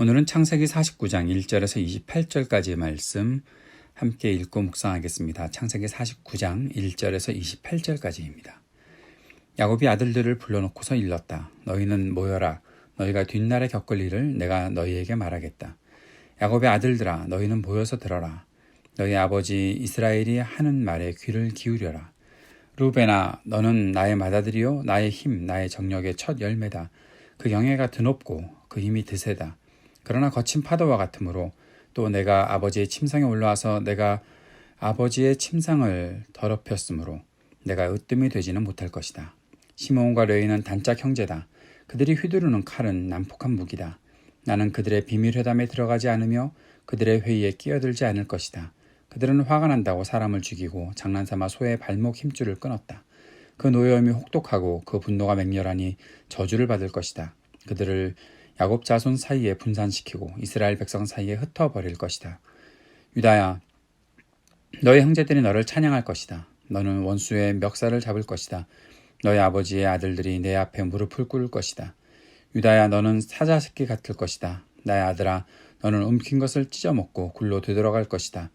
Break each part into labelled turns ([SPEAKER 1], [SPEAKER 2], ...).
[SPEAKER 1] 오늘은 창세기 49장 1절에서 28절까지의 말씀 함께 읽고 묵상하겠습니다. 창세기 49장 1절에서 28절까지입니다. 야곱이 아들들을 불러놓고서 일렀다. 너희는 모여라. 너희가 뒷날에 겪을 일을 내가 너희에게 말하겠다. 야곱의 아들들아, 너희는 모여서 들어라. 너희 아버지 이스라엘이 하는 말에 귀를 기울여라. 루벤아, 너는 나의 맏아들이요 나의 힘, 나의 정력의 첫 열매다. 그 영예가 드높고 그 힘이 드세다. 그러나 거친 파도와 같으므로 또 내가 아버지의 침상에 올라와서 내가 아버지의 침상을 더럽혔으므로 내가 으뜸이 되지는 못할 것이다. 시므온과 레위는 단짝 형제다. 그들이 휘두르는 칼은 난폭한 무기다. 나는 그들의 비밀 회담에 들어가지 않으며 그들의 회의에 끼어들지 않을 것이다. 그들은 화가 난다고 사람을 죽이고 장난삼아 소의 발목 힘줄을 끊었다. 그 노여움이 혹독하고 그 분노가 맹렬하니 저주를 받을 것이다. 그들을 야곱 자손 사이에 분산시키고 이스라엘 백성 사이에 흩어버릴 것이다. 유다야, 너희 형제들이 너를 찬양할 것이다. 너는 원수의 멱살을 잡을 것이다. 너희 아버지의 아들들이 내 앞에 무릎을 꿇을 것이다. 유다야, 너는 사자 새끼 같을 것이다. 나의 아들아, 너는 움킨 것을 찢어먹고 굴로 되돌아갈 것이다.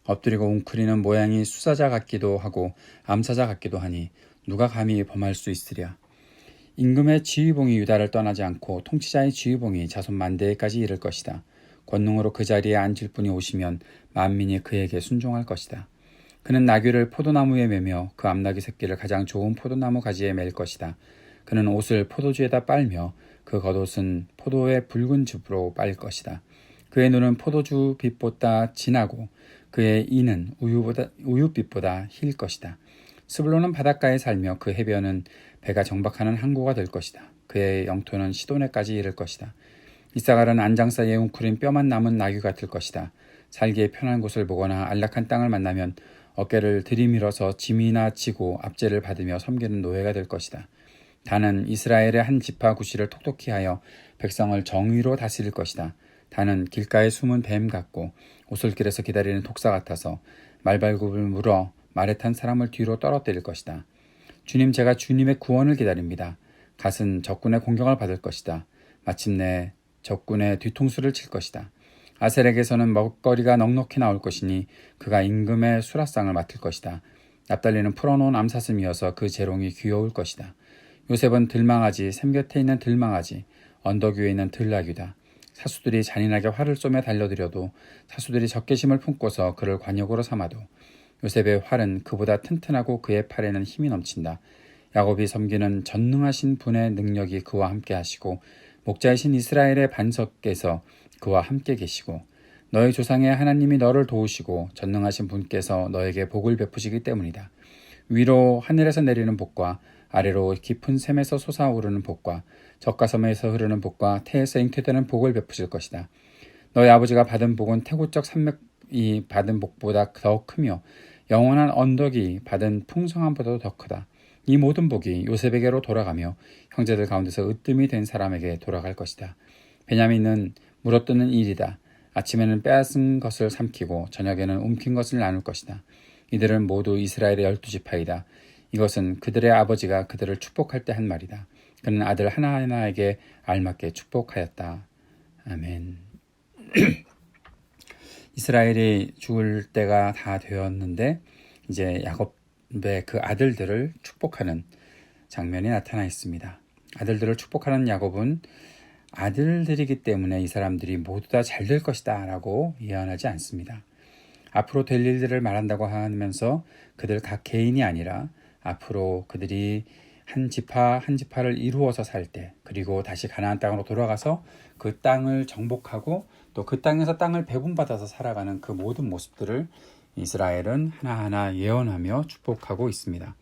[SPEAKER 1] 엎드리고 웅크리는 모양이 수사자 같기도 하고 암사자 같기도 하니 누가 감히 범할 수 있으랴. 임금의 지휘봉이 유다를 떠나지 않고 통치자의 지휘봉이 자손 만대에까지 이를 것이다. 권능으로 그 자리에 앉을 분이 오시면 만민이 그에게 순종할 것이다. 그는 나귀를 포도나무에 매며 그 암나귀 새끼를 가장 좋은 포도나무 가지에 맬 것이다. 그는 옷을 포도주에다 빨며 그 겉옷은 포도의 붉은 즙으로 빨 것이다. 그의 눈은 포도주 빛보다 진하고 그의 이는 우유빛보다 힐 것이다. 스불론은 바닷가에 살며 그 해변은 배가 정박하는 항구가 될 것이다. 그의 영토는 시도네까지 이를 것이다. 이사갈은 안장 사이에 웅크린 뼈만 남은 나귀 같을 것이다. 살기에 편한 곳을 보거나 안락한 땅을 만나면 어깨를 들이밀어서 짐이나 지고 압제를 받으며 섬기는 노예가 될 것이다. 다는 이스라엘의 한 지파 구시를 톡톡히 하여 백성을 정의로 다스릴 것이다. 다는 길가에 숨은 뱀 같고 오솔길에서 기다리는 독사 같아서 말발굽을 물어 말에 탄 사람을 뒤로 떨어뜨릴 것이다. 주님, 제가 주님의 구원을 기다립니다. 갓은 적군의 공격을 받을 것이다. 마침내 적군의 뒤통수를 칠 것이다. 아셀에게서는 먹거리가 넉넉히 나올 것이니 그가 임금의 수라상을 맡을 것이다. 납달리는 풀어놓은 암사슴이어서 그 재롱이 귀여울 것이다. 요셉은 들망아지, 샘 곁에 있는 들망아지, 언덕 위에 있는 들나귀다. 사수들이 잔인하게 활을 쏘며 달려들여도 사수들이 적개심을 품고서 그를 관역으로 삼아도 요셉의 활은 그보다 튼튼하고 그의 팔에는 힘이 넘친다. 야곱이 섬기는 전능하신 분의 능력이 그와 함께 하시고 목자이신 이스라엘의 반석께서 그와 함께 계시고 너희 조상의 하나님이 너를 도우시고 전능하신 분께서 너에게 복을 베푸시기 때문이다. 위로 하늘에서 내리는 복과 아래로 깊은 샘에서 솟아오르는 복과 적가섬에서 흐르는 복과 태에서 잉태되는 복을 베푸실 것이다. 너희 아버지가 받은 복은 태고적 산맥이 받은 복보다 더 크며 영원한 언덕이 받은 풍성함보다도 더 크다. 이 모든 복이 요셉에게로 돌아가며 형제들 가운데서 으뜸이 된 사람에게 돌아갈 것이다. 베냐민은 물어뜯는 일이다. 아침에는 빼앗은 것을 삼키고 저녁에는 움킨 것을 나눌 것이다. 이들은 모두 이스라엘의 12지파이다. 이것은 그들의 아버지가 그들을 축복할 때 한 말이다. 그는 아들 하나하나에게 알맞게 축복하였다. 아멘. 이스라엘이 죽을 때가 다 되었는데 이제 야곱의 그 아들들을 축복하는 장면이 나타나 있습니다. 아들들을 축복하는 야곱은 아들들이기 때문에 이 사람들이 모두 다 잘 될 것이다 라고 예언하지 않습니다. 앞으로 될 일들을 말한다고 하면서 그들 각 개인이 아니라 앞으로 그들이 한 지파 한 지파를 이루어서 살 때, 그리고 다시 가나안 땅으로 돌아가서 그 땅을 정복하고 또 그 땅에서 땅을 배분받아서 살아가는 그 모든 모습들을 이스라엘은 하나하나 예언하며 축복하고 있습니다.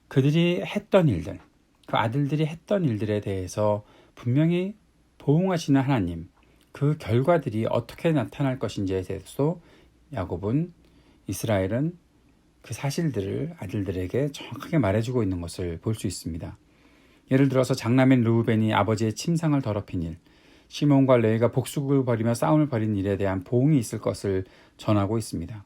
[SPEAKER 1] 그들이 했던 일들, 그 아들들이 했던 일들에 대해서 분명히 보응하시는 하나님, 그 결과들이 어떻게 나타날 것인지에 대해서도 야곱은, 이스라엘은 그 사실들을 아들들에게 정확하게 말해주고 있는 것을 볼 수 있습니다. 예를 들어서 장남인 르우벤이 아버지의 침상을 더럽힌 일, 시몬과 레위가 복수를 벌이며 싸움을 벌인 일에 대한 보응이 있을 것을 전하고 있습니다.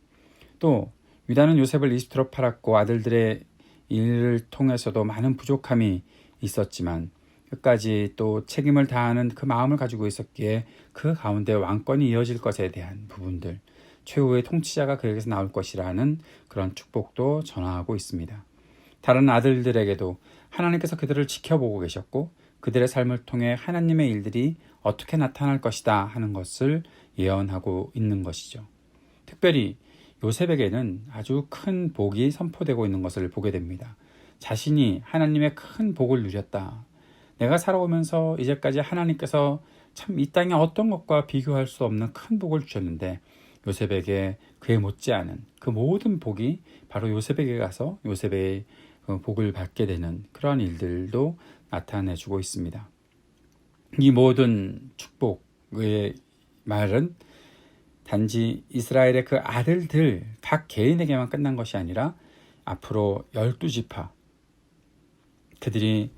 [SPEAKER 1] 또 유다는 요셉을 이집트로 팔았고 아들들의 일을 통해서도 많은 부족함이 있었지만 끝까지 또 책임을 다하는 그 마음을 가지고 있었기에 그 가운데 왕권이 이어질 것에 대한 부분들, 최후의 통치자가 그에게서 나올 것이라는 그런 축복도 전하고 있습니다. 다른 아들들에게도 하나님께서 그들을 지켜보고 계셨고 그들의 삶을 통해 하나님의 일들이 어떻게 나타날 것이다 하는 것을 예언하고 있는 것이죠. 특별히 요셉에게는 아주 큰 복이 선포되고 있는 것을 보게 됩니다. 자신이 하나님의 큰 복을 누렸다. 내가 살아오면서 이제까지 하나님께서 참 이 땅에 어떤 것과 비교할 수 없는 큰 복을 주셨는데 요셉에게 그에 못지않은 그 모든 복이 바로 요셉에게 가서 요셉의 복을 받게 되는 그러한 일들도 나타내주고 있습니다. 이 모든 축복의 말은 단지 이스라엘의 그 아들들 각 개인에게만 끝난 것이 아니라 앞으로 12지파 그들이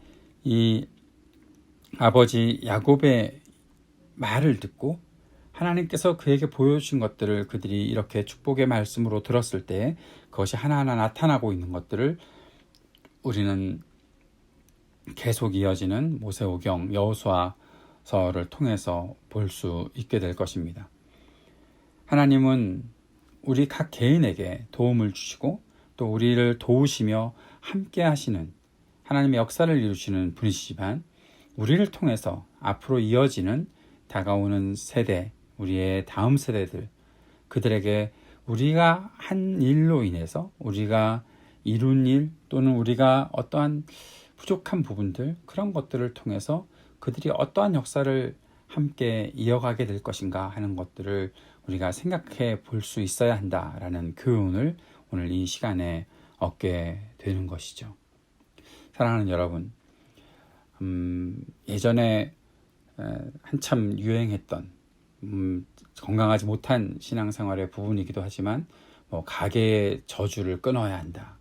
[SPEAKER 1] 이 아버지 야곱의 말을 듣고 하나님께서 그에게 보여주신 것들을 그들이 이렇게 축복의 말씀으로 들었을 때 그것이 하나하나 나타나고 있는 것들을 우리는 계속 이어지는 모세오경 여호수아서를 통해서 볼 수 있게 될 것입니다. 하나님은 우리 각 개인에게 도움을 주시고 또 우리를 도우시며 함께 하시는 하나님의 역사를 이루시는 분이시지만 우리를 통해서 앞으로 이어지는 다가오는 세대, 우리의 다음 세대들, 그들에게 우리가 한 일로 인해서 우리가 이룬 일 또는 우리가 어떠한 부족한 부분들, 그런 것들을 통해서 그들이 어떠한 역사를 함께 이어가게 될 것인가 하는 것들을 우리가 생각해 볼 수 있어야 한다라는 교훈을 오늘 이 시간에 얻게 되는 것이죠. 사랑하는 여러분, 예전에 한참 유행했던 건강하지 못한 신앙생활의 부분이기도 하지만 가계의 저주를 끊어야 한다.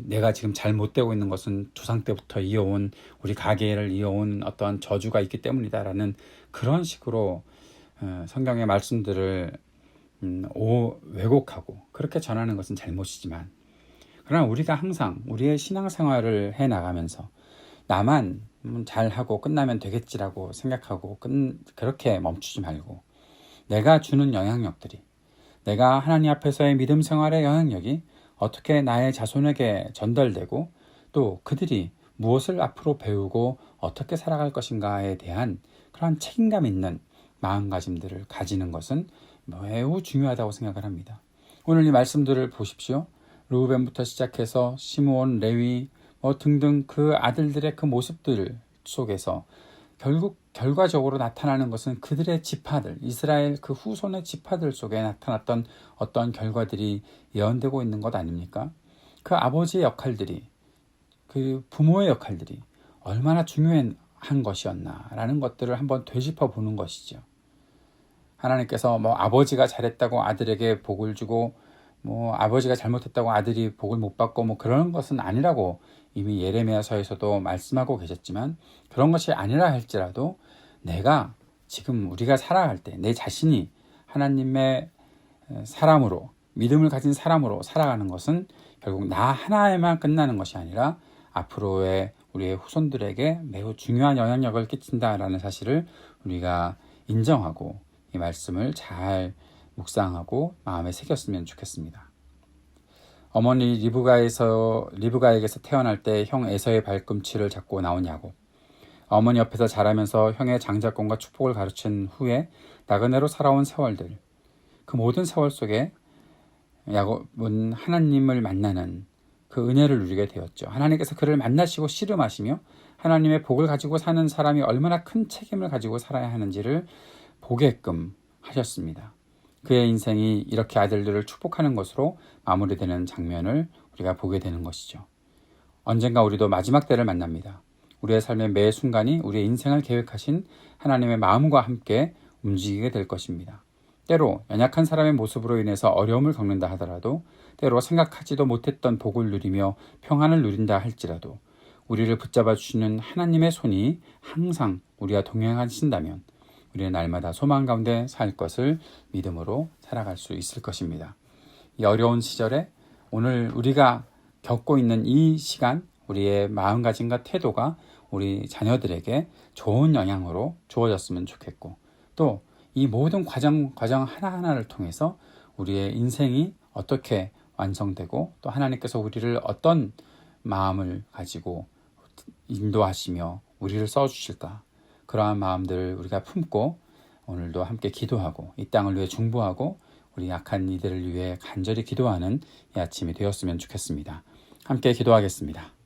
[SPEAKER 1] 내가 지금 잘못되고 있는 것은 조상 때부터 이어온 우리 가계를 이어온 어떠한 저주가 있기 때문이다라는 그런 식으로 성경의 말씀들을 왜곡하고 그렇게 전하는 것은 잘못이지만 그러나 우리가 항상 우리의 신앙생활을 해나가면서 나만 잘하고 끝나면 되겠지라고 생각하고 그렇게 멈추지 말고 내가 주는 영향력들이 내가 하나님 앞에서의 믿음 생활의 영향력이 어떻게 나의 자손에게 전달되고 또 그들이 무엇을 앞으로 배우고 어떻게 살아갈 것인가에 대한 그런 책임감 있는 마음가짐들을 가지는 것은 매우 중요하다고 생각을 합니다. 오늘 이 말씀들을 보십시오. 르우벤부터 시작해서 시므온, 레위 등등 그 아들들의 그 모습들 속에서 결국 결과적으로 나타나는 것은 그들의 지파들, 이스라엘 그 후손의 지파들 속에 나타났던 어떤 결과들이 예언되고 있는 것 아닙니까? 그 아버지의 역할들이, 그 부모의 역할들이 얼마나 중요한 것이었나라는 것들을 한번 되짚어 보는 것이죠. 하나님께서 아버지가 잘했다고 아들에게 복을 주고 아버지가 잘못했다고 아들이 복을 못 받고 그런 것은 아니라고 이미 예레미야서에서도 말씀하고 계셨지만 그런 것이 아니라 할지라도 내가 지금 우리가 살아갈 때 내 자신이 하나님의 사람으로 믿음을 가진 사람으로 살아가는 것은 결국 나 하나에만 끝나는 것이 아니라 앞으로의 우리의 후손들에게 매우 중요한 영향력을 끼친다라는 사실을 우리가 인정하고 이 말씀을 잘 묵상하고 마음에 새겼으면 좋겠습니다. 어머니 리브가에게서 태어날 때 형 에서의 발꿈치를 잡고 나온 야곱. 어머니 옆에서 자라면서 형의 장자권과 축복을 가르친 후에 나그네로 살아온 세월들. 그 모든 세월 속에 야곱은 하나님을 만나는 그 은혜를 누리게 되었죠. 하나님께서 그를 만나시고 씨름하시며 하나님의 복을 가지고 사는 사람이 얼마나 큰 책임을 가지고 살아야 하는지를 보게끔 하셨습니다. 그의 인생이 이렇게 아들들을 축복하는 것으로 마무리되는 장면을 우리가 보게 되는 것이죠. 언젠가 우리도 마지막 때를 만납니다. 우리의 삶의 매 순간이 우리의 인생을 계획하신 하나님의 마음과 함께 움직이게 될 것입니다. 때로 연약한 사람의 모습으로 인해서 어려움을 겪는다 하더라도 때로 생각하지도 못했던 복을 누리며 평안을 누린다 할지라도 우리를 붙잡아 주시는 하나님의 손이 항상 우리와 동행하신다면 우리는 날마다 소망 가운데 살 것을 믿음으로 살아갈 수 있을 것입니다. 이 어려운 시절에 오늘 우리가 겪고 있는 이 시간 우리의 마음가짐과 태도가 우리 자녀들에게 좋은 영향으로 주어졌으면 좋겠고, 또 이 모든 과정 하나하나를 통해서 우리의 인생이 어떻게 완성되고 또 하나님께서 우리를 어떤 마음을 가지고 인도하시며 우리를 써주실까, 그러한 마음들을 우리가 품고 오늘도 함께 기도하고 이 땅을 위해 중보하고 우리 약한 이들을 위해 간절히 기도하는 이 아침이 되었으면 좋겠습니다. 함께 기도하겠습니다.